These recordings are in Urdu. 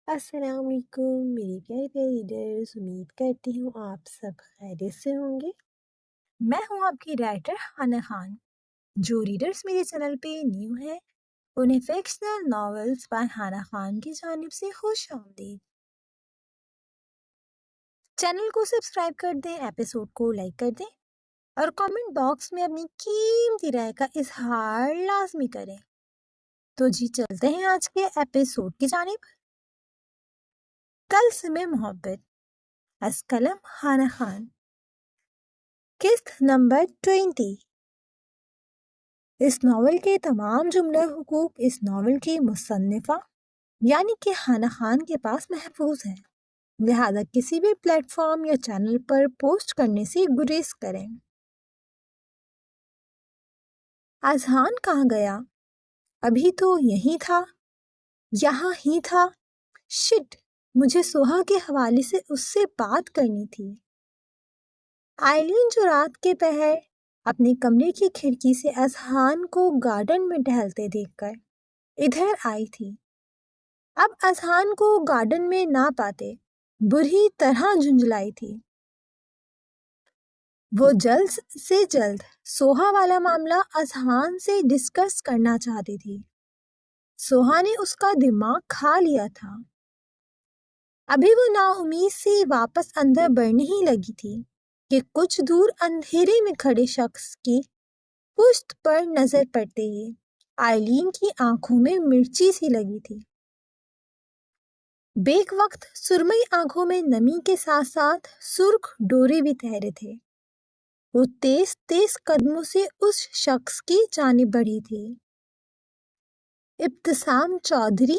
السلام علیکم میری پیارے پیارے ریڈرز، امید کرتی ہوں آپ سب خیریت سے ہوں گے۔ میں ہوں آپ کی رائٹر ہانا خان۔ جو ریڈرز میرے چینل پہ نیو ہیں انہیں فکشنل ناولز بائی ہانا خان کی جانب سے خوش آمدید۔ چینل کو سبسکرائب کر دیں، ایپیسوڈ کو لائک کر دیں اور کامنٹ باکس میں اپنی قیمتی رائے کا اظہار لازمی کریں۔ تو جی چلتے ہیں آج کے ایپیسوڈ کی جانب۔ کل سے میں محبت، از قلم ہانا خان، قسط نمبر 20۔ اس ناول کے تمام جملہ حقوق اس ناول کی مصنفہ یعنی کہ ہانا خان کے پاس محفوظ ہیں، لہذا کسی بھی پلیٹ فارم یا چینل پر پوسٹ کرنے سے گریز کریں۔ اذہان کہاں گیا؟ ابھی تو یہی تھا، یہاں ہی تھا۔ شٹ، مجھے سوہا کے حوالے سے اس سے بات کرنی تھی۔ آئلین جو رات کے پہر اپنے کمرے کی کھڑکی سے اذہان کو گارڈن میں ٹہلتے دیکھ کر ادھر آئی تھی۔ اب اذہان کو گارڈن میں نہ پاتے بری طرح جھنجھلائی تھی۔ وہ جلد سے جلد سوہا والا معاملہ اذہان سے ڈسکس کرنا چاہتی تھی۔ سوہا نے اس کا دماغ کھا لیا تھا۔ ابھی وہ نا امید سے واپس اندر بڑھنے ہی لگی تھی کہ کچھ دور اندھیرے میں کھڑے شخص کی پشت پر نظر پڑتے ہی آئلین کی آنکھوں میں مرچی سی لگی تھی۔ بیک وقت سرمئی آنکھوں میں نمی کے ساتھ ساتھ سرخ ڈورے بھی تہرے تھے۔ وہ تیز تیز قدموں سے اس شخص کی جانب بڑھی تھی۔ ابتسام چودھری؟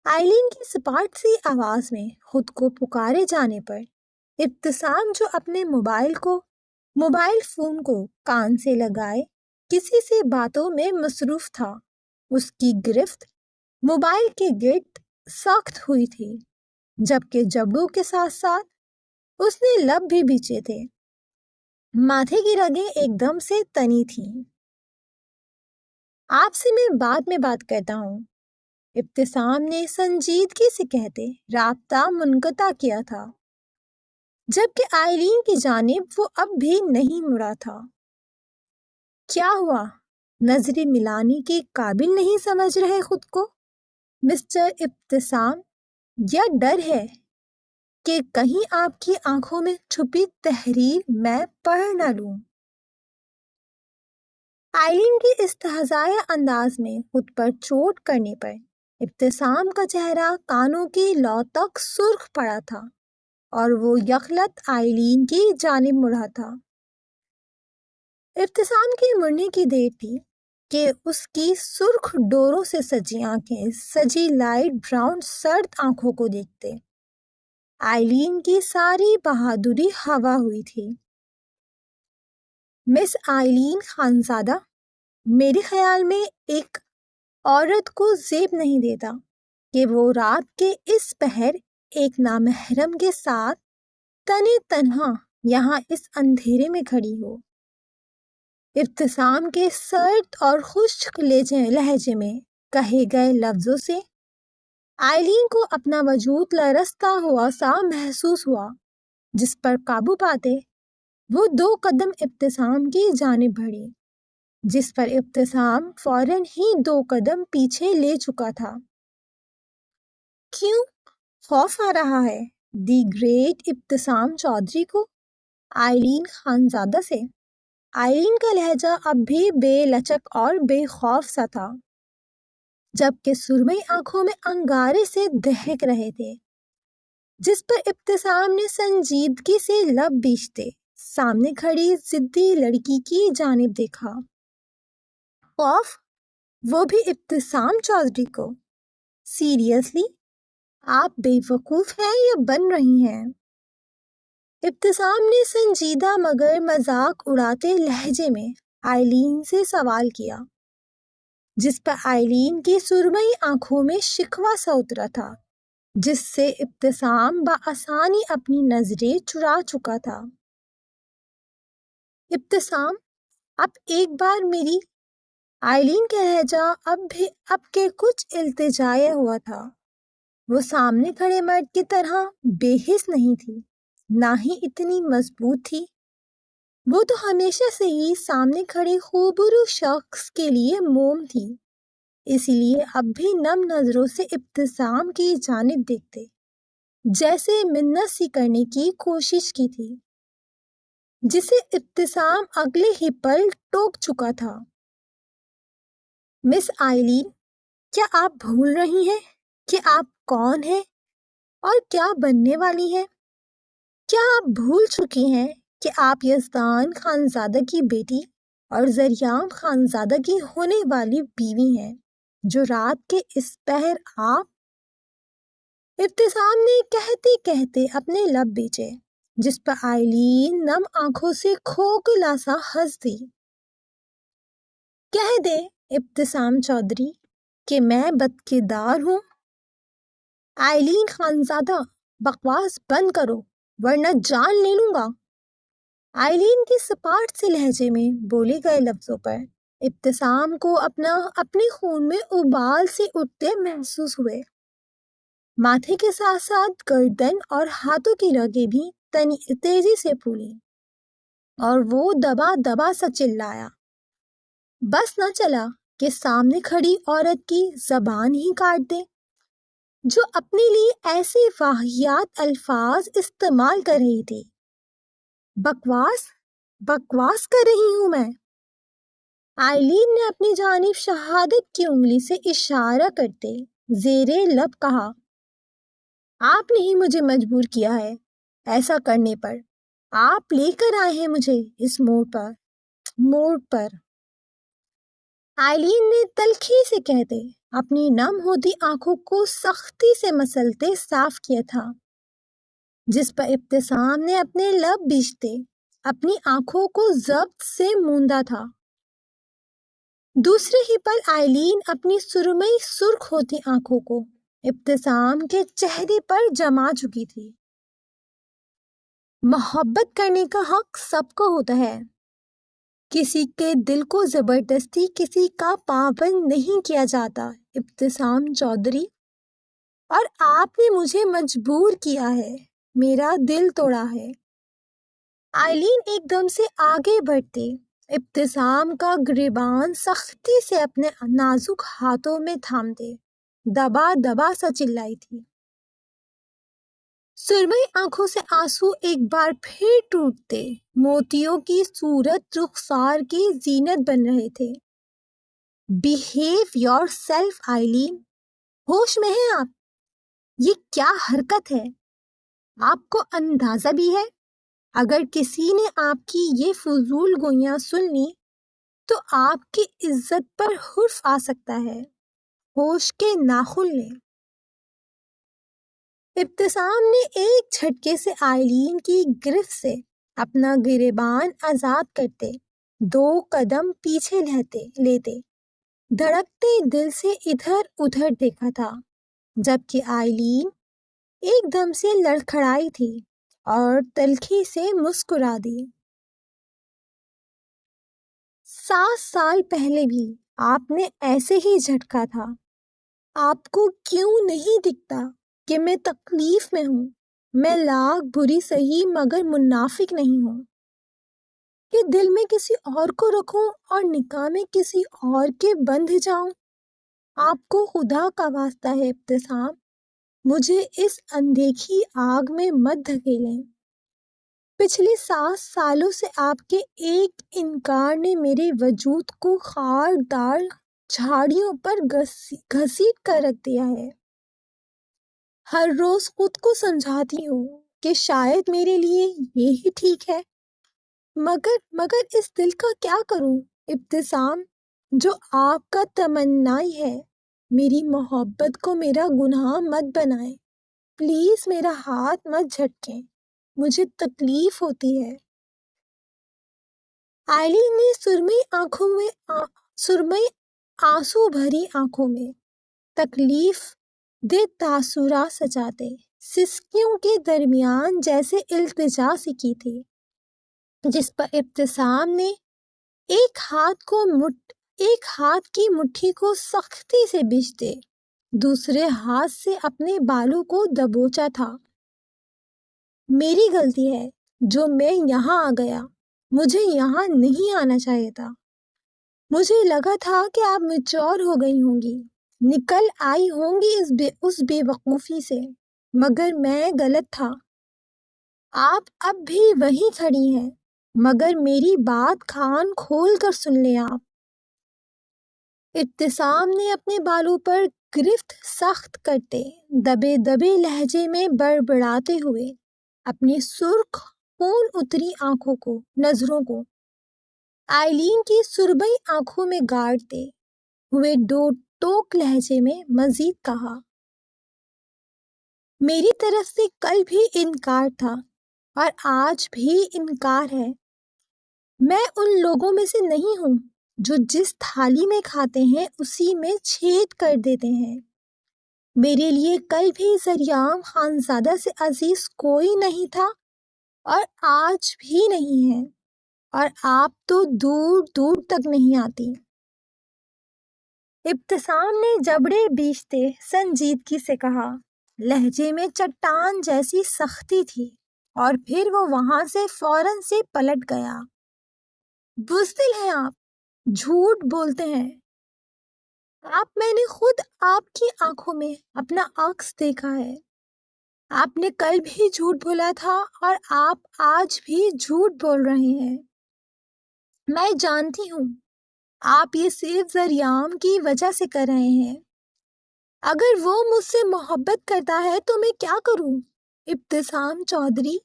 آئلین کی سپاٹ سی آواز میں خود کو پکارے جانے پر ابتسام جو اپنے موبائل فون کو کان سے لگائے کسی سے باتوں میں مصروف تھا، اس کی گرفت موبائل کے گرد سخت ہوئی تھی، جبکہ جبڑوں کے ساتھ ساتھ اس نے لب بھی بیچے تھے۔ ماتھے کی رگیں ایک دم سے تنی تھیں۔ آپ سے میں بعد میں بات کرتا ہوں، ابتسام نے سنجیدگی سے کہتے رابطہ منقطع کیا تھا، جبکہ آئلین کی جانب وہ اب بھی نہیں مڑا تھا۔ کیا ہوا؟ نظریں ملانے کے قابل نہیں سمجھ رہے خود کو مسٹر ابتسام، یا ڈر ہے کہ کہیں آپ کی آنکھوں میں چھپی تحریر میں پڑھ نہ لوں؟ آئلین کی استہزائیہ انداز میں خود پر چوٹ کرنے پر ابتسام کا چہرہ کانوں کی لو تک سرخ پڑا تھا اور وہ یکلت آئلین کی جانب مڑا تھا۔ ابتسام کے مڑنے کی دیر تھی کہ اس کی سرخ ڈوروں سے سجی آنکھیں سجی لائٹ براؤن سرد آنکھوں کو دیکھتے آئلین کی ساری بہادری ہوا ہوئی تھی۔ مس آئلین خانزادہ، میرے خیال میں ایک عورت کو زیب نہیں دیتا کہ وہ رات کے اس پہر ایک نامحرم کے ساتھ تنے تنہا یہاں اس اندھیرے میں کھڑی ہو۔ ابتسام کے سرد اور خشک لہجے میں کہے گئے لفظوں سے آئلین کو اپنا وجود لرزتا ہوا سا محسوس ہوا، جس پر قابو پاتے وہ 2 قدم ابتسام کی جانب بڑھی، جس پر ابتسام فوراً ہی 2 قدم پیچھے لے چکا تھا۔ کیوں خوف آ رہا ہے دی گریٹ ابتسام چودھری کو آئلین خانزادہ سے؟ آئلین کا لہجہ اب بھی بے لچک اور بے خوف سا تھا، جبکہ سرمئی آنکھوں میں انگارے سے دہک رہے تھے، جس پر ابتسام نے سنجیدگی سے لب بیچتے سامنے کھڑی ضدی لڑکی کی جانب دیکھا۔ خوف؟ وہ بھی ابتسام چودھری کو؟ سیریسلی؟ آپ بے وقوف ہیں یا بن رہی ہیں؟ ابتسام نے سنجیدہ مگر مذاق اڑاتے لہجے میں آئلین سے سوال کیا، جس پر آئلین کی سرمئی آنکھوں میں شکوہ سا اترا تھا، جس سے ابتسام بآسانی اپنی نظریں چرا چکا تھا۔ ابتسام، اب ایک بار میری؟ آئلین کا لہجہ اب کے کچھ التجایا ہوا تھا۔ وہ سامنے کھڑے مرد کی طرح بے حس نہیں تھی، نہ ہی اتنی مضبوط تھی۔ وہ تو ہمیشہ سے ہی سامنے کھڑے خوبرو شخص کے لیے موم تھی، اسی لیے اب بھی نم نظروں سے ابتسام کی جانب دیکھتے، جیسے منت سی کرنے کی کوشش کی تھی، جسے ابتسام اگلے ہی پل ٹوک چکا تھا۔ مس آئلین، کیا آپ بھول رہی ہیں کہ آپ کون ہیں اور کیا بننے والی ہیں؟ کیا آپ بھول چکی ہیں کہ آپ یزدان خانزادہ کی بیٹی اور زریام خانزادہ کی ہونے والی بیوی ہیں، جو رات کے اس پہر آپ… ابتسام نے کہتے کہتے اپنے لب بیچے، جس پر آئلین نم آنکھوں سے کھوکھلا سا ہنس دی۔ کہہ دے ابتسام چودھری کہ میں بدکردار ہوں۔ آئلین خانزادہ، بکواس بند کرو ورنہ جان لے لوں گا۔ آئلین کے سپاٹ سے لہجے میں بولے گئے لفظوں پر ابتسام کو اپنے خون میں ابال سے اٹھتے محسوس ہوئے۔ ماتھے کے ساتھ ساتھ گردن اور ہاتھوں کی رگیں بھی تیزی سے پھولی اور وہ دبا دبا سا چلایا۔ بس نہ چلا کہ سامنے کھڑی عورت کی زبان ہی کاٹ دے، جو اپنے لیے ایسے واہیات الفاظ استعمال کر رہی تھی۔ بکواس کر رہی ہوں میں؟ آئلین نے اپنی جانب شہادت کی انگلی سے اشارہ کرتے زیرے لب کہا، آپ نے ہی مجھے مجبور کیا ہے ایسا کرنے پر، آپ لے کر آئے ہیں مجھے اس موڑ پر۔ آئلین نے تلخی سے کہتے اپنی نم ہوتی آنکھوں کو سختی سے مسلتے صاف کیا تھا، جس پر ابتسام نے اپنے لب بیچتے اپنی آنکھوں کو ضبط سے موندا تھا۔ دوسرے ہی پل آئلین اپنی سرمئی سرخ ہوتی آنکھوں کو ابتسام کے چہرے پر جما چکی تھی۔ محبت کرنے کا حق سب کو ہوتا ہے، کسی کے دل کو زبردستی کسی کا پابند نہیں کیا جاتا ابتسام چودھری، اور آپ نے مجھے مجبور کیا ہے، میرا دل توڑا ہے۔ آئلین ایک دم سے آگے بڑھتے ابتسام کا گریبان سختی سے اپنے نازک ہاتھوں میں تھامتے دبا دبا سا چلائی تھی۔ سرمئی آنکھوں سے آنسو ایک بار پھر ٹوٹتے موتیوں کی صورت رخسار کی زینت بن رہے تھے۔ بیہیو یور سیلف آئلین، ہوش میں ہیں آپ؟ یہ کیا حرکت ہے؟ آپ کو اندازہ بھی ہے اگر کسی نے آپ کی یہ فضول گوئیاں سن لی تو آپ کی عزت پر حرف آ سکتا ہے، ہوش کے ناخن لیں۔ ابتسام نے ایک جھٹکے سے آئلین کی گرفت سے اپنا گریبان آزاد کرتے 2 قدم پیچھے لیتے دھڑکتے دل سے ادھر ادھر دیکھا تھا، جبکہ آئلین ایک دم سے لڑکھڑائی تھی اور تلخی سے مسکرا دی۔ 7 سال پہلے بھی آپ نے ایسے ہی جھٹکا تھا۔ آپ کو کیوں نہیں دکھتا کہ میں تکلیف میں ہوں؟ میں لاکھ بری سہی مگر منافق نہیں ہوں کہ دل میں کسی اور کو رکھوں اور نکاح میں کسی اور کے بندھ جاؤں۔ آپ کو خدا کا واسطہ ہے ابتسام، مجھے اس اندیکھی آگ میں مت دھکیلیں۔ پچھلے 7 سالوں سے آپ کے ایک انکار نے میرے وجود کو خاردار جھاڑیوں پر گھسیٹ کر رکھ دیا ہے۔ ہر روز خود کو سمجھاتی ہوں کہ شاید میرے لیے یہی ٹھیک ہے، مگر اس دل کا کیا کروں ابتسام، جو آپ کا تمنائی ہے۔ میری محبت کو میرا گناہ مت بنائیں، پلیز میرا ہاتھ مت جھٹکیں، مجھے تکلیف ہوتی ہے۔ آئلین نے سرمئی آنسو بھری آنکھوں میں تکلیف دہ تاثرات سجاتے سسکیوں کے درمیان جیسے التجا سی کی تھی، جس پر ابتسام نے ایک ہاتھ کی مٹھی کو سختی سے بھیجتے دوسرے ہاتھ سے اپنے بالوں کو دبوچا تھا۔ میری غلطی ہے جو میں یہاں آ گیا، مجھے یہاں نہیں آنا چاہیے تھا۔ مجھے لگا تھا کہ آپ میچور ہو گئی ہوں گی، نکل آئی ہوں گی اس بے وقوفی سے، مگر میں غلط تھا۔ آپ اب بھی وہیں کھڑی ہیں، مگر میری بات کان کھول کر سن لیں آپ۔ ابتسام نے اپنے بالوں پر گرفت سخت کرتے دبے دبے لہجے میں بڑبڑاتے ہوئے اپنی سرخ خون اتری نظروں کو آئلین کی سربئی آنکھوں میں گاڑتے ہوئے دو ٹوک لہجے میں مزید کہا، میری طرف سے کل بھی انکار تھا اور آج بھی انکار ہے۔ میں ان لوگوں میں سے نہیں ہوں جو جس تھالی میں کھاتے ہیں اسی میں چھید کر دیتے ہیں۔ میرے لیے کل بھی ذریعام خانزادہ سے عزیز کوئی نہیں تھا اور آج بھی نہیں ہے، اور آپ تو دور دور تک نہیں آتی۔ ابتسام نے جبڑے بیچتے سنجیدگی سے کہا، لہجے میں چٹان جیسی سختی تھی، اور پھر وہ وہاں سے فوراً سے پلٹ گیا۔ بزدل ہیں آپ، جھوٹ بولتے ہیں آپ۔ میں نے خود آپ کی آنکھوں میں اپنا عکس دیکھا ہے۔ آپ نے کل بھی جھوٹ بولا تھا اور آپ آج بھی جھوٹ بول رہے ہیں۔ میں جانتی ہوں آپ یہ صرف ذریعام کی وجہ سے کر رہے ہیں۔ اگر وہ مجھ سے محبت کرتا ہے تو میں کیا کروں؟ ابتسام چودھری،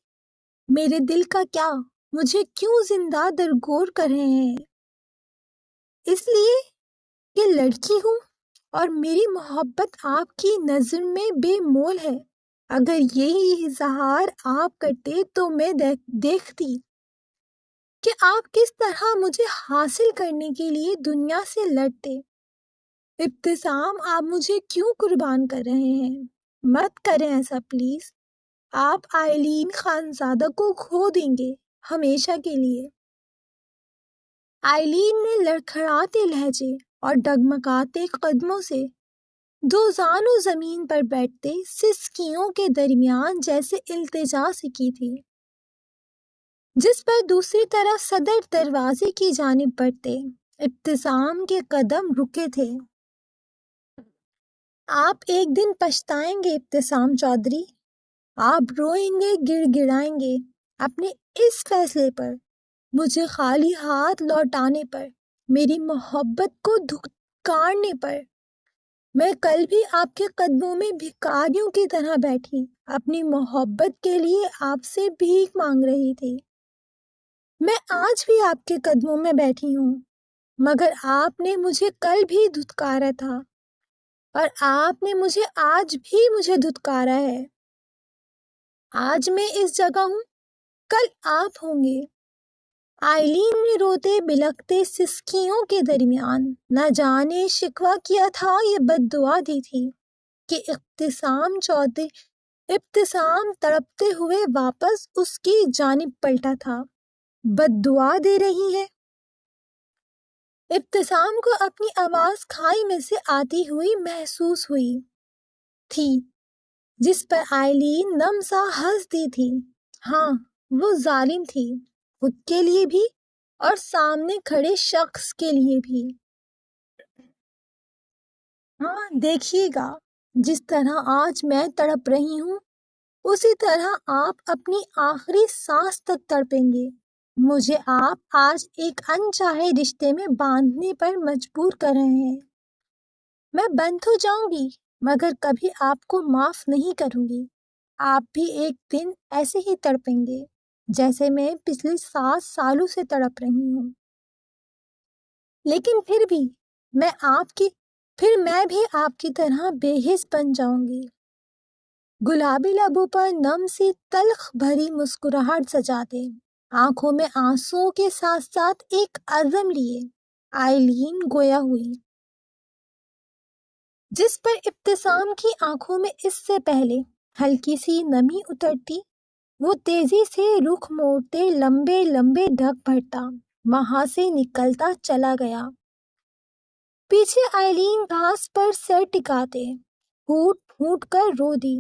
میرے دل کا کیا؟ مجھے کیوں زندہ درگور کر رہے ہیں؟ اس لیے کہ لڑکی ہوں اور میری محبت آپ کی نظر میں بے مول ہے۔ اگر یہی اظہار آپ کرتے تو میں دیکھتی کہ آپ کس طرح مجھے حاصل کرنے کے لیے دنیا سے لڑتے۔ ابتسام، آپ مجھے کیوں قربان کر رہے ہیں؟ مت کریں ایسا پلیز۔ آپ آئلین خانزادہ کو کھو دیں گے ہمیشہ کے لیے۔ آئلین نے لڑکھڑاتے لہجے اور ڈگمگاتے قدموں سے دو زانو زمین پر بیٹھتے سسکیوں کے درمیان جیسے التجا سے کی تھی، جس پر دوسری طرف صدر دروازے کی جانب بڑھتے ابتسام کے قدم رکے تھے۔ آپ ایک دن پچھتائیں گے ابتسام چودھری، آپ روئیں گے، گڑ گڑائیں گے اپنے اس فیصلے پر، مجھے خالی ہاتھ لوٹانے پر، میری محبت کو دھتکارنے پر۔ میں کل بھی آپ کے قدموں میں بھکاریوں کی طرح بیٹھی اپنی محبت کے لیے آپ سے بھیک مانگ رہی تھی۔ میں آج بھی آپ کے قدموں میں بیٹھی ہوں، مگر آپ نے مجھے کل بھی دھتکارا تھا اور آپ نے آج بھی مجھے دھتکارا ہے۔ آج میں اس جگہ ہوں، کل آپ ہوں گے۔ آئلین نے روتے بلکتے سسکیوں کے درمیان نہ جانے شکوہ کیا تھا یا بد دعا دی تھی کہ ابتسام تڑپتے ہوئے واپس اس کی جانب پلٹا تھا۔ بد دعا دے رہی ہے؟ ابتسام کو اپنی آواز کھائی میں سے آتی ہوئی محسوس ہوئی تھی، جس پر آئلین نم سا ہنس دی تھی۔ ہاں، وہ ظالم تھی، خود کے لیے بھی اور سامنے کھڑے شخص کے لیے بھی۔ ہاں، دیکھیے گا، جس طرح آج میں تڑپ رہی ہوں اسی طرح آپ اپنی آخری سانس تک تڑپیں گے۔ مجھے آپ آج ایک انچاہے رشتے میں باندھنے پر مجبور کر رہے ہیں۔ میں بند ہو جاؤں گی مگر کبھی آپ کو معاف نہیں کروں گی۔ آپ بھی ایک دن ایسے ہی تڑپیں گے جیسے میں پچھلے 7 سالوں سے تڑپ رہی ہوں۔ لیکن پھر میں بھی آپ کی طرح بے حس بن جاؤں گی۔ گلابی لبوں پر نم سی تلخ بھری مسکراہٹ سجاتے، آنکھوں میں آنسوؤں کے ساتھ ساتھ ایک عزم لیے آئلین گویا ہوئی، جس پر ابتسام کی آنکھوں میں اس سے پہلے ہلکی سی نمی اترتی، وہ تیزی سے رخ موڑتے لمبے لمبے ڈھک بھرتا وہاں سے نکلتا چلا گیا۔ پیچھے آئلین گھاس پر سر ٹکاتے پھوٹ پھوٹ کر رو دی۔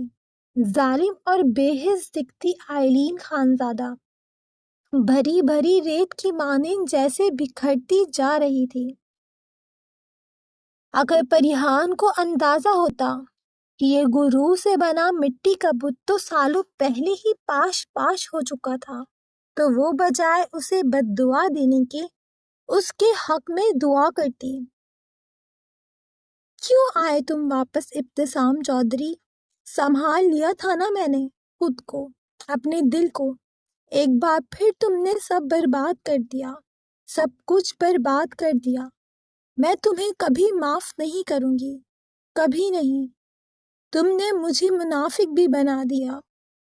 ظالم اور بے حس دکھتی آئلین خانزادہ بھری بھری ریت کی مانند جیسے بکھرتی جا رہی تھی۔ اگر پریہان کو اندازہ ہوتا کہ یہ غرور سے بنا مٹی کا بت تو سالوں پہلے ہی پاش پاش ہو چکا تھا، تو وہ بجائے اسے بد دعا دینے کے اس کے حق میں دعا کرتی۔ کیوں آئے تم واپس ابتسام چودھری؟ سنبھال لیا تھا نا میں نے خود کو، اپنے دل کو۔ ایک بار پھر تم نے سب برباد کر دیا، سب کچھ برباد کر دیا۔ میں تمہیں کبھی معاف نہیں کروں گی، کبھی نہیں۔ تم نے مجھے منافق بھی بنا دیا۔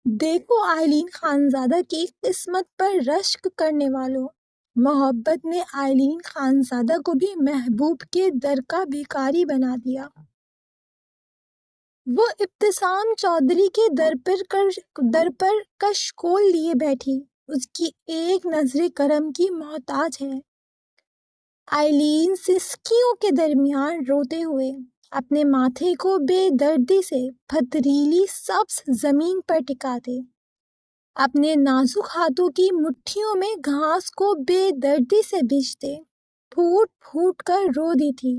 دیکھو آئلین خانزادہ کی قسمت پر رشک کرنے والوں، محبت نے آئلین خانزادہ کو بھی محبوب کے در کا بھکاری بنا دیا۔ وہ ابتسام چودھری کے در پر کشکول لیے بیٹھی، اس کی ایک نظر کرم کی محتاج ہے۔ آئلین سسکیوں کے درمیان روتے ہوئے اپنے ماتھے کو بے دردی سے پتھریلی سبز زمین پر ٹکاتے، اپنے نازک ہاتھوں کی مٹھیوں میں گھاس کو بے دردی سے بھیجتے، پھوٹ پھوٹ کر رو دی تھی۔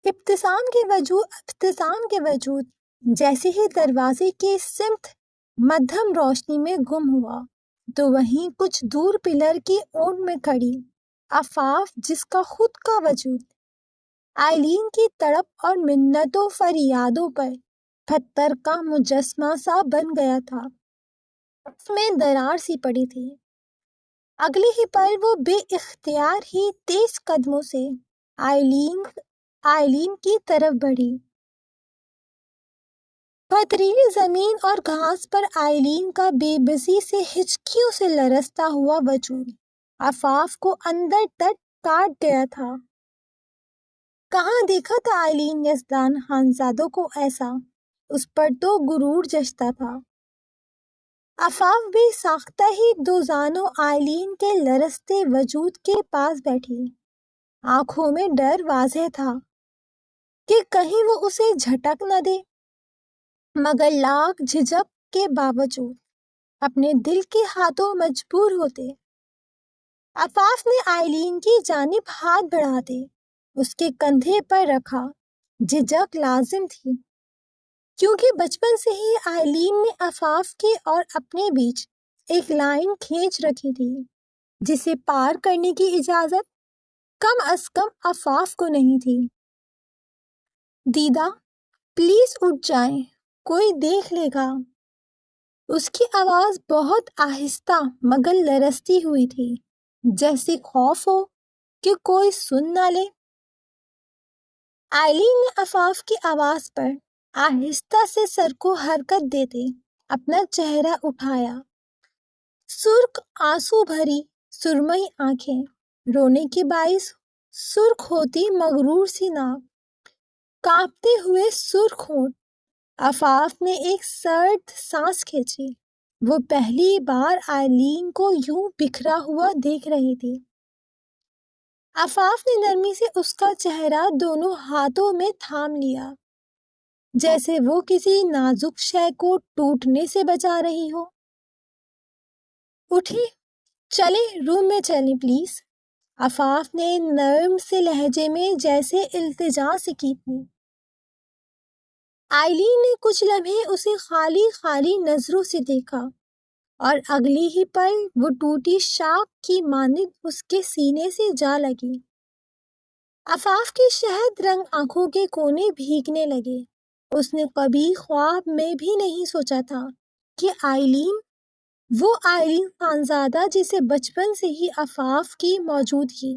ابتسام کے وجود جیسے ہی دروازے کے سمت مدھم روشنی میں گم ہوا تو وہیں کچھ دور پلر کی اونٹ میں کھڑی عفاف، جس کا خود کا وجود آئلین کی تڑپ اور منتوں فریادوں پر پتھر کا مجسمہ سا بن گیا تھا، اس میں درار سی پڑی تھی۔ اگلے ہی پل وہ بے اختیار ہی تیز قدموں سے آئلین کی طرف بڑھی۔ پتھریلی زمین اور گھاس پر آئلین کا بے بسی سے ہچکیوں سے لرزتا ہوا وجود عفاف کو اندر تک کاٹ گیا تھا۔ کہاں دیکھا تھا آئلین یزدان خانزادوں کو ایسا؟ اس پر تو غرور جچتا تھا۔ عفاف بھی ساختہ ہی دو زانوں آئلین کے لرزتے وجود کے پاس بیٹھی، آنکھوں میں ڈر واضح تھا کہ کہیں وہ اسے جھٹک نہ دے، مگر لاکھ جھجک کے باوجود اپنے دل کے ہاتھوں مجبور ہوتے۔ عفاف نے آئلین کی جانب ہاتھ بڑھاتے اس کے کندھے پر رکھا۔ جھجک لازم تھی، کیونکہ بچپن سے ہی آئلین نے عفاف کے اور اپنے بیچ ایک لائن کھینچ رکھی تھی، جسے پار کرنے کی اجازت کم از کم عفاف کو نہیں تھی۔ دیدا پلیز اٹھ جائیں، کوئی دیکھ لے گا۔ اس کی آواز بہت آہستہ مگر لرزتی ہوئی تھی، جیسے خوف ہو کہ کوئی سن نہ لے۔ آئلین نے عفاف کی آواز پر آہستہ سے سر کو حرکت دیتے اپنا چہرہ اٹھایا۔ سرخ آنسو بھری سرمئی آنکھیں، رونے کے باعث سرخ ہوتی مغرور سی ناک، کانپتے ہوئے سرخ ہونٹ۔ عفاف نے ایک سرد سانس کھینچی۔ وہ پہلی بار آئلین کو یوں بکھرا ہوا دیکھ رہی تھی۔ عفاف نے نرمی سے اس کا چہرہ دونوں ہاتھوں میں تھام لیا، جیسے وہ کسی نازک شے کو ٹوٹنے سے بچا رہی ہو۔ اٹھیں، چلیں روم میں چلیں پلیز، عفاف نے نرم سے لہجے میں جیسے التجا سے کی تھی۔ آئلین نے کچھ لمحے اسے خالی خالی نظروں سے دیکھا اور اگلی ہی پل وہ ٹوٹی شاخ کی مانند اس کے سینے سے جا لگی۔ عفاف کی شہد رنگ آنکھوں کے کونے بھیگنے لگے۔ اس نے کبھی خواب میں بھی نہیں سوچا تھا کہ آئلین، وہ آئلین خانزادہ جسے بچپن سے ہی عفاف کی موجودگی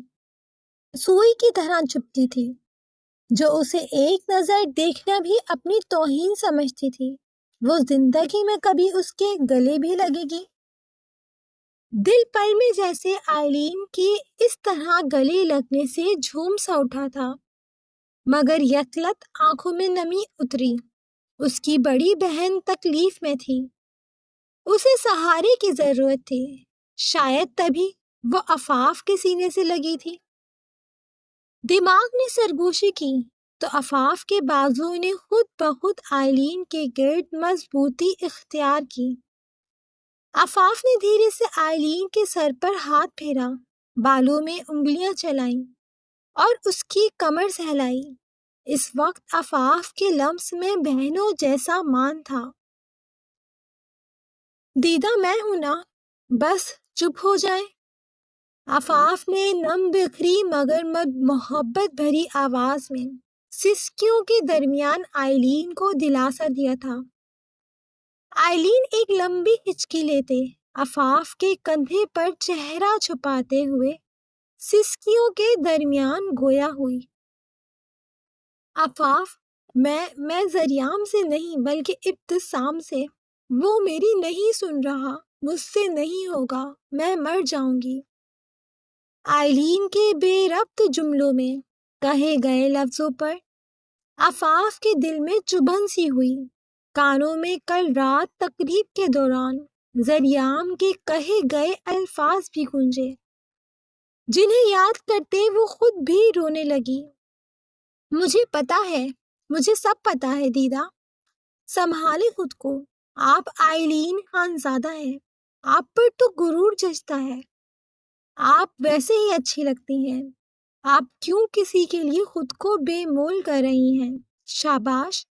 سوئی کی طرح چبھتی تھی، جو اسے ایک نظر دیکھنا بھی اپنی توہین سمجھتی تھی، وہ زندگی میں کبھی اس کے گلے بھی لگے گی۔ دل پل میں جیسے آئلین کے اس طرح گلے لگنے سے جھوم سا اٹھا تھا، مگر یکلت آنکھوں میں نمی اتری۔ اس کی بڑی بہن تکلیف میں تھی، اسے سہارے کی ضرورت تھی، شاید تبھی وہ عفاف کے سینے سے لگی تھی۔ دماغ نے سرگوشی کی تو عفاف کے بازو نے خود بخود آئلین کے گرد مضبوطی اختیار کی۔ عفاف نے دھیرے سے آئلین کے سر پر ہاتھ پھیرا، بالوں میں انگلیاں چلائیں اور اس کی کمر سہلائی۔ اس وقت عفاف کے لمس میں بہنوں جیسا مان تھا۔ دیدہ میں ہوں نا، بس چپ ہو جائیں۔ عفاف نے نم بکھری مگر محبت بھری آواز میں سسکیوں کے درمیان آئلین کو دلاسا دیا تھا۔ آئلین ایک لمبی ہچکی لیتے عفاف کے کندھے پر چہرہ چھپاتے ہوئے سسکیوں کے درمیان گویا ہوئی۔ عفاف، میں ذریعام سے نہیں بلکہ ابتسام سے۔ وہ میری نہیں سن رہا، مجھ سے نہیں ہوگا، میں مر جاؤں گی۔ آئلین کے بے ربط جملوں میں کہے گئے لفظوں پر عفاف کے دل میں چبھن سی ہوئی۔ کانوں میں کل رات تقریب کے دوران ذریعام کے کہے گئے الفاظ بھی گونجے، جنہیں یاد کرتے وہ خود بھی رونے لگی۔ مجھے پتا ہے، مجھے سب پتا ہے دیدہ، سنبھالے خود کو، آپ آئلین خانزادہ ہیں، آپ پر تو غرور جچتا ہے، آپ ویسے ہی اچھی لگتی ہیں، آپ کیوں کسی کے لیے خود کو بے مول کر رہی ہیں؟ شاباش،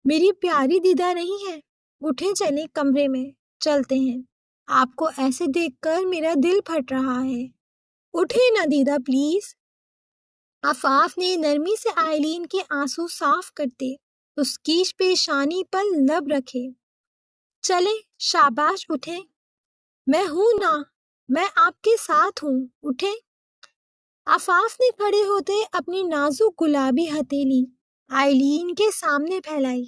میری پیاری دیدہ نہیں ہے، اٹھیں چلیں کمرے میں، چلتے ہیں، آپ کو ایسے دیکھ کر میرا دل پھٹ رہا ہے، اٹھیں نا دیدہ پلیز۔ عفاف نے نرمی سے آئلین کے آنسو صاف کرتے اس کی پیشانی پر لب رکھے۔ چلیں، شاباش، اٹھیں، میں ہوں نا، میں آپ کے ساتھ ہوں، اٹھیں۔ عفاف نے کھڑے ہوتے اپنی نازک گلابی ہتھیلی آئلین کے سامنے پھیلائی،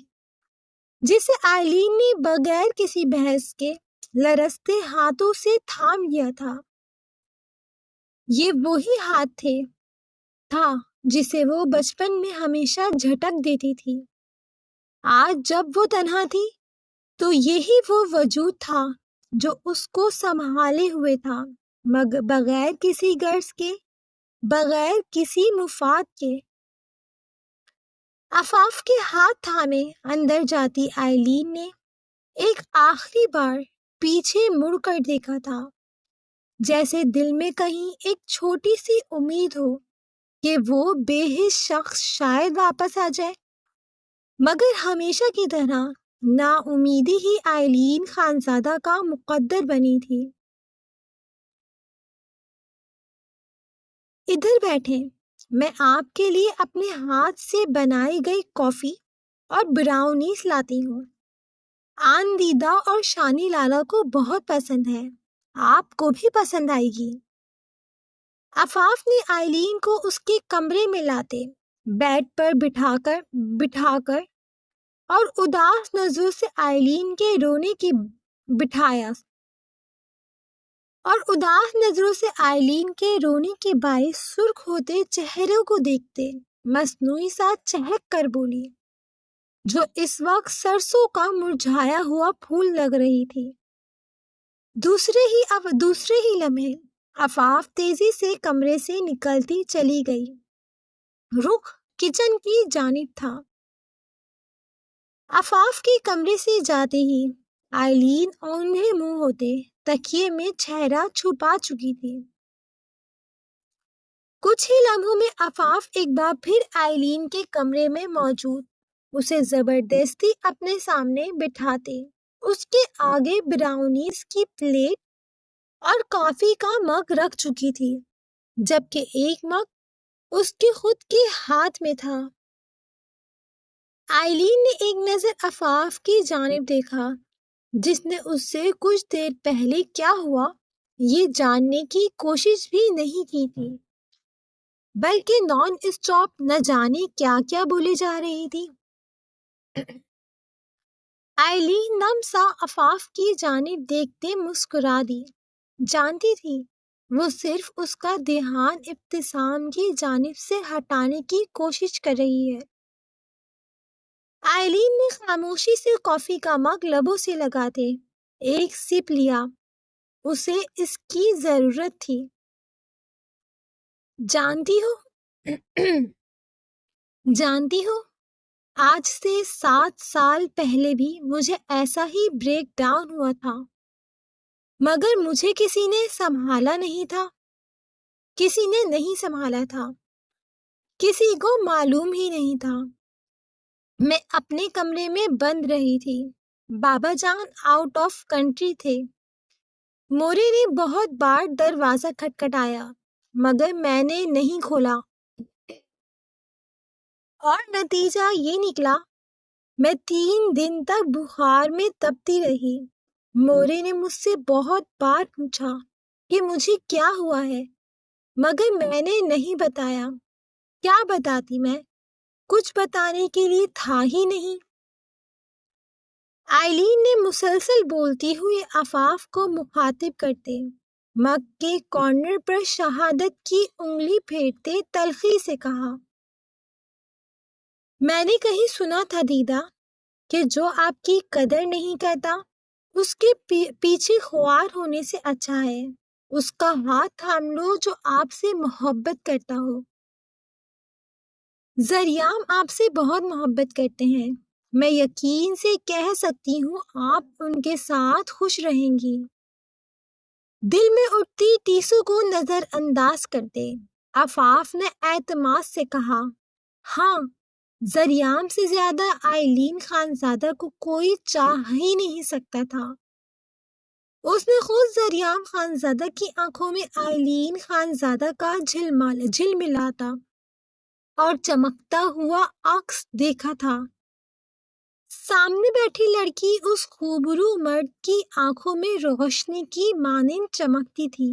جسے آئلین نے بغیر کسی بحث کے لرزتے ہاتھوں سے تھام لیا تھا۔ یہ وہی ہاتھ تھا جسے وہ بچپن میں ہمیشہ جھٹک دیتی تھی۔ آج جب وہ تنہا تھی تو یہی وہ وجود تھا جو اس کو سنبھالے ہوئے تھا، بغیر کسی غرض کے، بغیر کسی مفاد کے۔ عفاف کے ہاتھ تھامے اندر جاتی آئلین نے ایک آخری بار پیچھے مڑ کر دیکھا تھا، جیسے دل میں کہیں ایک چھوٹی سی امید ہو کہ وہ بے حس شخص شاید واپس آ جائے، مگر ہمیشہ کی طرح نا امیدی ہی آئلین خانزادہ کا مقدر بنی تھی۔ ادھر بیٹھیں، میں آپ کے لیے اپنے ہاتھ سے بنائی گئی کافی اور براؤنیز لاتی ہوں۔ آن دیدہ اور شانی لالا کو بہت پسند ہے، آپ کو بھی پسند آئے گی۔ عفاف نے آئلین کو اس کے کمرے میں لاتے بیڈ پر بٹھا کر اور اداس نظروں سے آئلین کے رونے کے باعث سرخ ہوتے چہروں کو دیکھتے مصنوعی سا چہک کر بولی، جو اس وقت سرسوں کا مرجھایا ہوا پھول لگ رہی تھی۔ دوسرے ہی لمحے عفاف تیزی سے کمرے سے نکلتی چلی گئی، رخ کچن کی جانب تھا۔ عفاف کے کمرے سے جاتے ہی آئلین اوندھے منہ ہوتے تکیے میں چہرہ چھپا چکی تھی۔ کچھ ہی لمحوں میں عفاف ایک بار پھر آئلین کے کمرے میں موجود اسے زبردستی اپنے سامنے بٹھاتے اس کے آگے براؤنیز کی پلیٹ اور کافی کا مگ رکھ چکی تھی، جبکہ ایک مگ اس کے خود کے ہاتھ میں تھا۔ آئلین نے ایک نظر عفاف کی جانب دیکھا، جس نے اس سے کچھ دیر پہلے کیا ہوا یہ جاننے کی کوشش بھی نہیں کی تھی، بلکہ نان اسٹاپ نہ جانے کیا کیا بولے جا رہی تھی۔ آئلین نم سا عفاف کی جانب دیکھتے مسکرا دی، جانتی تھی وہ صرف اس کا دھیان ابتسام کی جانب سے ہٹانے کی کوشش کر رہی ہے۔ آئلین نے خاموشی سے کافی کا مگ لبوں سے لگاتے ایک سپ لیا، اسے اس کی ضرورت تھی۔ جانتی ہو، جانتی ہو، آج سے 7 سال پہلے بھی مجھے ایسا ہی بریک ڈاؤن ہوا تھا، مگر مجھے کسی نے سنبھالا نہیں تھا، کسی نے نہیں سنبھالا تھا، کسی کو معلوم ہی نہیں تھا۔ میں اپنے کمرے میں بند رہی تھی، بابا جان آؤٹ آف کنٹری تھے۔ مورے نے بہت بار دروازہ کھٹکھٹایا مگر میں نے نہیں کھولا، اور نتیجہ یہ نکلا میں 3 دن تک بخار میں تپتی رہی۔ مورے نے مجھ سے بہت بار پوچھا کہ مجھے کیا ہوا ہے، مگر میں نے نہیں بتایا۔ کیا بتاتی میں؟ کچھ بتانے کے لیے تھا ہی نہیں۔ آئلین نے مسلسل بولتی ہوئی عفاف کو مخاطب کرتے مگ کے کارنر پر شہادت کی انگلی پھیرتے تلخی سے کہا، میں نے کہیں سنا تھا دیدا کہ جو آپ کی قدر نہیں کرتا اس کے پیچھے خوار ہونے سے اچھا ہے اس کا ہاتھ تھام لو جو آپ سے محبت کرتا ہو۔ زریام آپ سے بہت محبت کرتے ہیں، میں یقین سے کہہ سکتی ہوں آپ ان کے ساتھ خوش رہیں گی۔ دل میں اٹھتی ٹیسو کو نظر انداز کرتے عفاف نے اعتماد سے کہا، ہاں، زریام سے زیادہ آئلین خانزادہ کو کوئی چاہ ہی نہیں سکتا تھا۔ اس نے خود زریام خانزادہ کی آنکھوں میں آئلین خانزادہ کا جھلملاتا اور چمکتا ہوا عکس دیکھا تھا۔ سامنے بیٹھی لڑکی اس خوبرو مرد کی آنکھوں میں روشنی کی مانند چمکتی تھی۔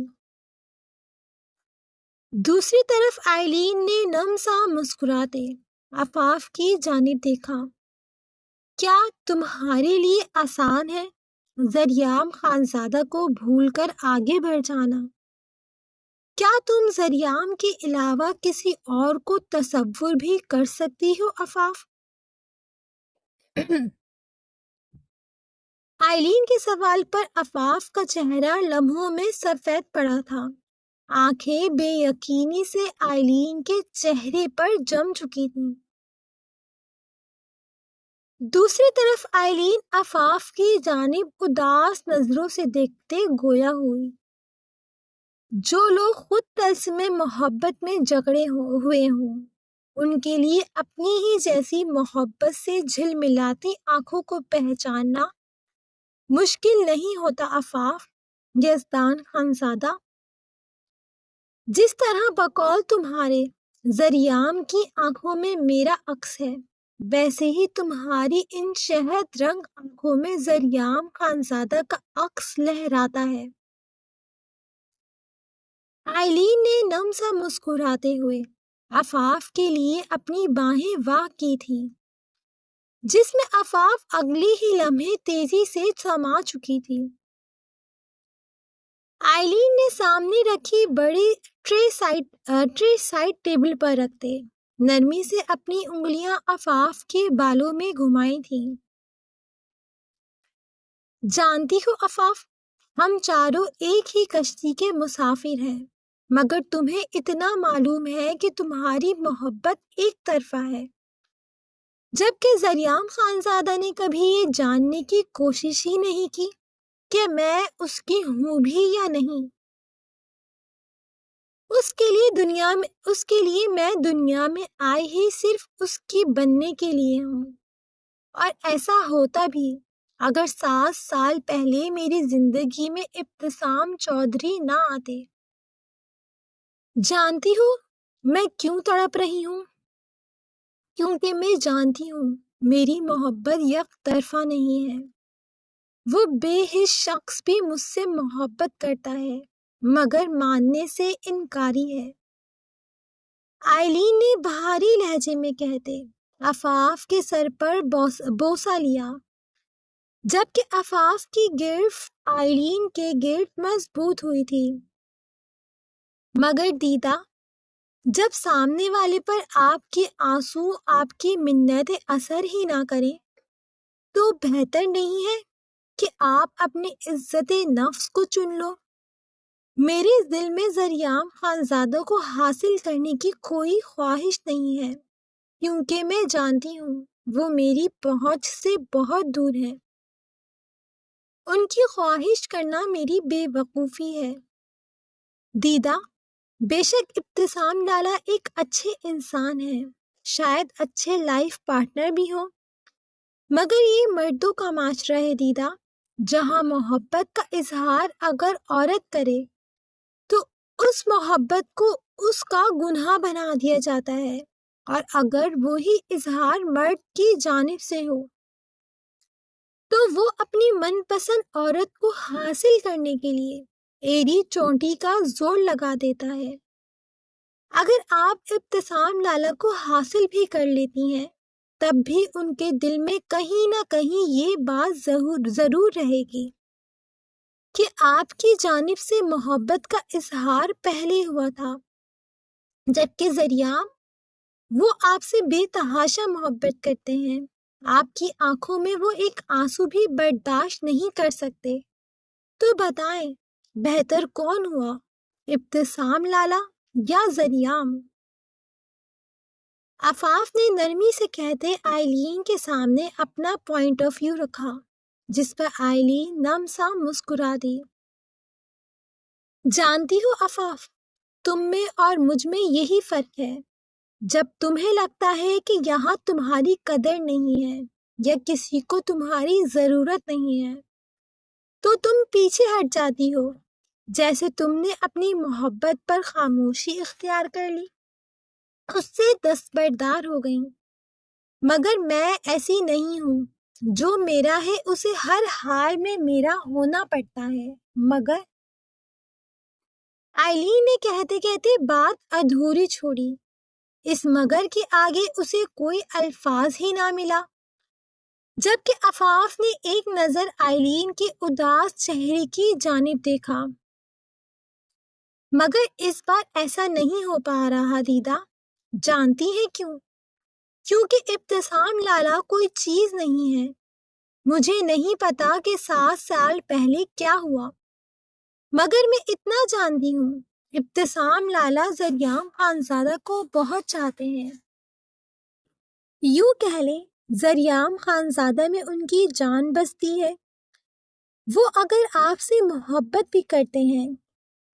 دوسری طرف آئلین نے نم سا مسکراتے عفاف کی جانب دیکھا، کیا تمہارے لیے آسان ہے زریام خانزادہ کو بھول کر آگے بڑھ جانا؟ کیا تم زریام کے علاوہ کسی اور کو تصور بھی کر سکتی ہو عفاف؟ آئلین کے سوال پر عفاف کا چہرہ لمحوں میں سفید پڑا تھا، آنکھیں بے یقینی سے آئلین کے چہرے پر جم چکی تھیں۔ دوسری طرف آئلین عفاف کی جانب اداس نظروں سے دیکھتے گویا ہوئی۔ جو لوگ خود طلسم محبت میں جکڑے ہوئے ہوں ان کے لیے اپنی ہی جیسی محبت سے جھلملاتی آنکھوں کو پہچاننا مشکل نہیں ہوتا عفاف یزدان خانزادہ۔ جس طرح بقول تمہارے زریام کی آنکھوں میں میرا عکس ہے، ویسے ہی تمہاری ان شہد رنگ آنکھوں میں زریام خانزادہ کا عکس لہراتا ہے۔ آئلین نے نم سا مسکراتے ہوئے عفاف کے لیے اپنی باہیں واہ کی تھی، جس میں عفاف اگلی ہی لمحے تیزی سے سما چکی تھی۔ آئلین نے سامنے رکھی بڑی ٹرے سائڈ ٹیبل پر رکھتے نرمی سے اپنی انگلیاں عفاف کے بالوں میں گھمائی تھیں۔ جانتی ہو عفاف، ہم چاروں ایک ہی کشتی کے مسافر ہیں، مگر تمہیں اتنا معلوم ہے کہ تمہاری محبت ایک طرفہ ہے، جبکہ زریام خانزادہ نے کبھی یہ جاننے کی کوشش ہی نہیں کی کہ میں اس کی ہوں بھی یا نہیں۔ اس کے لیے میں دنیا میں آئی ہی صرف اس کی بننے کے لیے ہوں، اور ایسا ہوتا بھی اگر 7 سال پہلے میری زندگی میں ابتسام چودھری نہ آتے۔ جانتی ہو میں کیوں تڑپ رہی ہوں؟ کیونکہ میں جانتی ہوں میری محبت یک طرفہ نہیں ہے۔ وہ بے حس شخص بھی مجھ سے محبت کرتا ہے مگر ماننے سے انکاری ہے، آئلین نے بھاری لہجے میں کہتے عفاف کے سر پر بوسہ لیا، جبکہ عفاف کی گرفت آئلین کے گرد مضبوط ہوئی تھی۔ مگر دیدا، جب سامنے والے پر آپ کے آنسو آپ کی منتیں اثر ہی نہ کریں تو بہتر نہیں ہے کہ آپ اپنی عزت نفس کو چن لو؟ میرے دل میں زریام خانزادہ کو حاصل کرنے کی کوئی خواہش نہیں ہے، کیونکہ میں جانتی ہوں وہ میری پہنچ سے بہت دور ہے۔ ان کی خواہش کرنا میری بے وقوفی ہے۔ دیدہ، بے شک ابتسام لالا ایک اچھے انسان ہے، شاید اچھے لائف پارٹنر بھی ہوں، مگر یہ مردوں کا معاشرہ ہے دیدہ، جہاں محبت کا اظہار اگر عورت کرے تو اس محبت کو اس کا گناہ بنا دیا جاتا ہے، اور اگر وہی اظہار مرد کی جانب سے ہو تو وہ اپنی من پسند عورت کو حاصل کرنے کے لیے ایڑی چونٹی کا زور لگا دیتا ہے۔ اگر آپ ابتسام لالا کو حاصل بھی کر لیتی ہیں تب بھی ان کے دل میں کہیں نہ کہیں یہ بات ضرور رہے گی کہ آپ کی جانب سے محبت کا اظہار پہلے ہوا تھا، جبکہ زریام وہ آپ سے بے تحاشا محبت کرتے ہیں، آپ کی آنکھوں میں وہ ایک آنسو بھی برداشت نہیں کر سکتے۔ تو بتائیں بہتر کون ہوا، ابتسام لالا یا زریام؟ عفاف نے نرمی سے کہتے آئلین کے سامنے اپنا پوائنٹ آف ویو رکھا، جس پر آئلین نم سا مسکرا دی۔ جانتی ہو عفاف، تم میں اور مجھ میں یہی فرق ہے، جب تمہیں لگتا ہے کہ یہاں تمہاری قدر نہیں ہے یا کسی کو تمہاری ضرورت نہیں ہے تو تم پیچھے ہٹ جاتی ہو، جیسے تم نے اپنی محبت پر خاموشی اختیار کر لی، اس سے دستبردار ہو گئی۔ مگر میں ایسی نہیں ہوں، جو میرا ہے اسے ہر حال میں میرا ہونا پڑتا ہے۔ مگر آئلین نے کہتے کہتے بات ادھوری چھوڑی، اس مگر کے آگے اسے کوئی الفاظ ہی نہ ملا، جبکہ عفاف نے ایک نظر آئلین کے اداس چہرے کی جانب دیکھا۔ مگر اس بار ایسا نہیں ہو پا رہا دیدہ، جانتی ہیں کیوں؟ کیونکہ ابتسام لالا کوئی چیز نہیں ہے۔ مجھے نہیں پتا کہ 7 سال پہلے کیا ہوا، مگر میں اتنا جانتی ہوں، ابتسام لالا زریام خانزادہ کو بہت چاہتے ہیں۔ یوں کہہ لیں زریام خانزادہ میں ان کی جان بستی ہے۔ وہ اگر آپ سے محبت بھی کرتے ہیں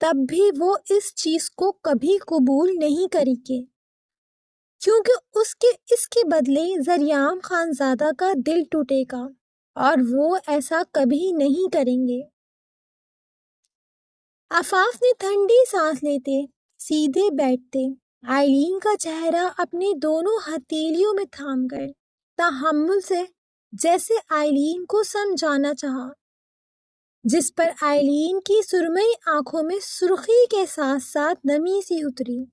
تب بھی وہ اس چیز کو کبھی قبول نہیں کریں گے، کیونکہ اس کے بدلے زریام خانزادہ کا دل ٹوٹے گا اور وہ ایسا کبھی نہیں کریں گے۔ عفاف نے ٹھنڈی سانس لیتے سیدھے بیٹھتے آئلین کا چہرہ اپنے دونوں ہتھیلیوں میں تھام کر تحمل سے جیسے آئلین کو سمجھانا چاہا، جس پر آئلین کی سرمئی آنکھوں میں سرخی کے ساتھ ساتھ نمی سی اتری۔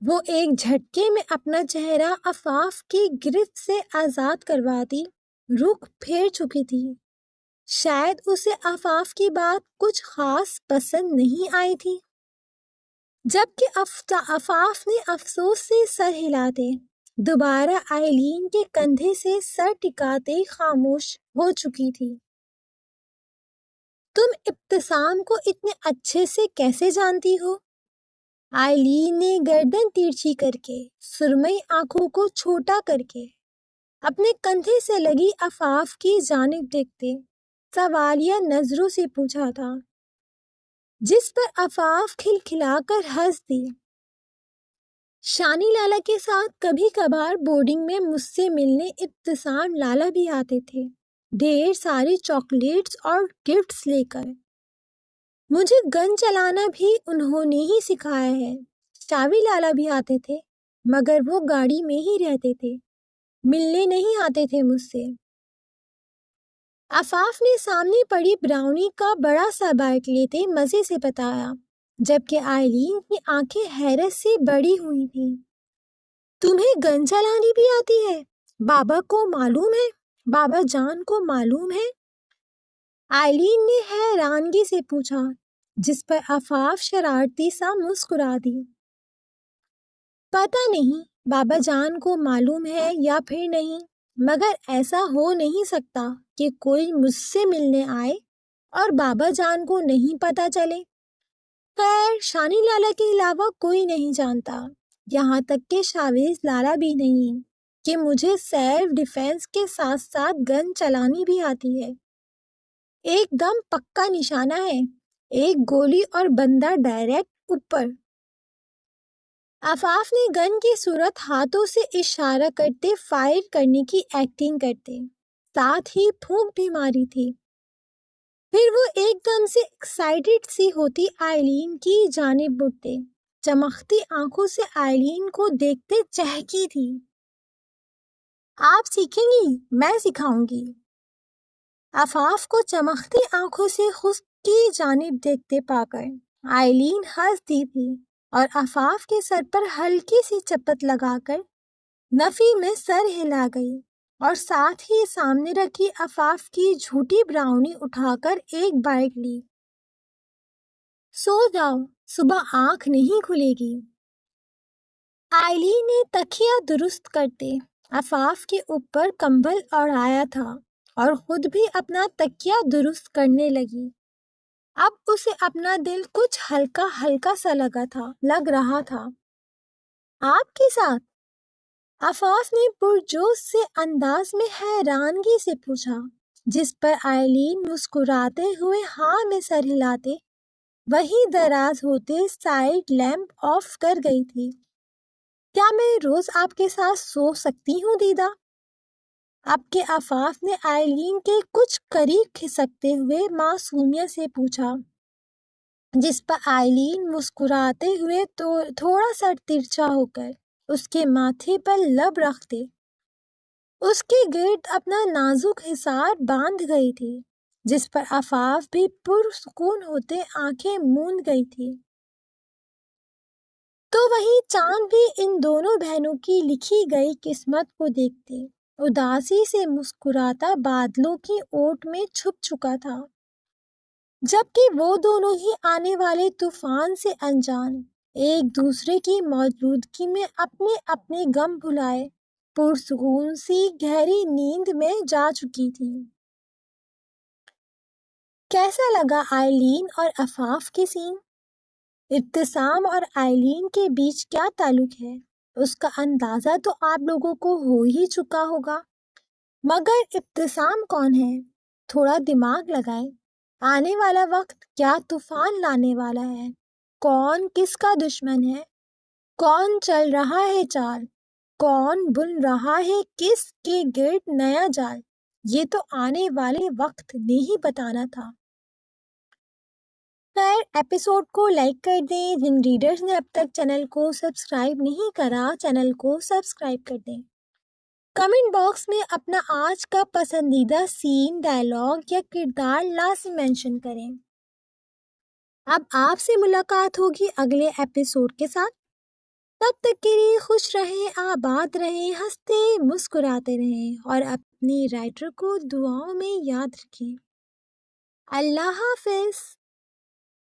وہ ایک جھٹکے میں اپنا چہرہ عفاف کی گرفت سے آزاد کرواتی رخ پھیر چکی تھی۔ شاید اسے عفاف کی بات کچھ خاص پسند نہیں آئی تھی، جبکہ عفاف نے افسوس سے سر ہلاتے دوبارہ آئلین کے کندھے سے سر ٹکاتے خاموش ہو چکی تھی۔ تم ابتسام کو اتنے اچھے سے کیسے جانتی ہو؟ آئلین نے گردن تیرچھی کر کے سرمئی آنکھوں کو چھوٹا کر کے اپنے کندھے سے لگی عفاف کی جانب دیکھتے سوالیہ نظروں سے پوچھا تھا، جس پر عفاف کھلکھلا کر ہنس دی۔ شانی لالا کے ساتھ کبھی کبھار بورڈنگ میں مجھ سے ملنے ابتسام لالا بھی آتے تھے، ڈھیر ساری چاکلیٹس اور گفٹس لے کر۔ مجھے گن چلانا بھی انہوں نے ہی سکھایا ہے۔ شاوی لالا بھی آتے تھے، مگر وہ گاڑی میں ہی رہتے تھے، ملنے نہیں آتے تھے مجھ سے۔ عفاف نے سامنے پڑی براؤنی کا بڑا سا بائٹ لیتے مزے سے بتایا، جبکہ آئلین کی آنکھیں حیرت سے بڑی ہوئی تھیں۔ تمہیں گن چلانی بھی آتی ہے؟ بابا کو معلوم ہے؟ بابا جان کو معلوم ہے؟ آئلین نے حیرانگی سے پوچھا، جس پر عفاف شرارتی سا مسکرا دی۔ پتہ نہیں بابا جان کو معلوم ہے یا پھر نہیں، مگر ایسا ہو نہیں سکتا کہ کوئی مجھ سے ملنے آئے اور بابا جان کو نہیں پتہ چلے؟ خیر، شانی لالا کے علاوہ کوئی نہیں جانتا، یہاں تک کہ شاویز لالا بھی نہیں، کہ مجھے سیلف ڈیفینس کے ساتھ ساتھ گن چلانی بھی آتی ہے۔ ایک دم پکا نشانہ ہے، ایک گولی اور بندہ ڈائریکٹ اوپر۔ آفاف نے گن کی صورت ہاتھوں سے اشارہ کرتے فائر کرنے کی ایکٹنگ کرتے، ساتھ ہی پھونک بھی ماری تھی۔ پھر وہ ایک دم سے ایکسائٹڈ سی ہوتی آئلین کی جانب بڑھتے، چمکتی آنکھوں سے آئلین کو دیکھتے چہکی تھی۔ آپ سیکھیں گی، میں سکھاؤں گی۔ آفاف کو چمکتی آنکھوں سے خود کی جانب دیکھتے پا کر آئلین ہنس دی تھی اور آفاف کے سر پر ہلکی سی چپت لگا کر نفی میں سر ہلا گئی اور ساتھ ہی سامنے رکھی آفاف کی جھوٹی براؤنی اٹھا کر ایک بائٹ لی۔ سو جاؤ، صبح آنکھ نہیں کھلے گی۔ آئلین نے تکیہ درست کرتے آفاف کے اوپر کمبل اڑایا تھا اور خود بھی اپنا تکیہ درست کرنے لگی۔ اب اسے اپنا دل کچھ ہلکا ہلکا سا لگ رہا تھا۔ آپ کے ساتھ؟ آفاف نے پرجوش سے انداز میں حیرانگی سے پوچھا، جس پر آئلین مسکراتے ہوئے ہاں میں سر ہلاتے وہی دراز ہوتے سائیڈ لیمپ آف کر گئی تھی۔ کیا میں روز آپ کے ساتھ سو سکتی ہوں دیدا؟ اب کے آفاف نے آئلین کے کچھ قریب کھسکتے ہوئے معصومیت سے پوچھا، جس پر آئلین مسکراتے ہوئے تھوڑا سا ترچھا ہو کر اس کے ماتھے پر لب رکھتے اس کے گرد اپنا نازک حصار باندھ گئی تھی، جس پر آفاف بھی پرسکون ہوتے آنکھیں موند گئی تھی۔ تو وہی چاند بھی ان دونوں بہنوں کی لکھی گئی قسمت کو دیکھتے اداسی سے مسکراتا بادلوں کی اوٹ میں چھپ چکا تھا، جبکہ وہ دونوں ہی آنے والے طوفان سے انجان، ایک دوسرے کی موجودگی میں اپنے اپنے غم بھلائے پرسکون سی گہری نیند میں جا چکی تھی۔ کیسا لگا آئلین اور آفاف کے سین؟ ابتسام اور آئلین کے بیچ کیا تعلق ہے اس کا اندازہ تو آپ لوگوں کو ہو ہی چکا ہوگا، مگر ابتسام کون ہے؟ تھوڑا دماغ لگائیں۔ آنے والا وقت کیا طوفان لانے والا ہے؟ کون کس کا دشمن ہے؟ کون چل رہا ہے چال؟ کون بن رہا ہے کس کے گرد نیا جال؟ یہ تو آنے والے وقت نے ہی بتانا تھا۔ خیر، ایپیسوڈ کو لائک کر دیں۔ جن ریڈرز نے اب تک چینل کو سبسکرائب نہیں کرا، چینل کو سبسکرائب کر دیں۔ کمنٹ باکس میں اپنا آج کا پسندیدہ سین، ڈائلاگ یا کردار لازم مینشن کریں۔ اب آپ سے ملاقات ہوگی اگلے ایپیسوڈ کے ساتھ۔ تب تک کے لیے خوش رہیں، آباد رہیں، ہنستے مسکراتے رہیں اور اپنی رائٹر کو دعاؤں میں یاد رکھیں۔ اللہ حافظ۔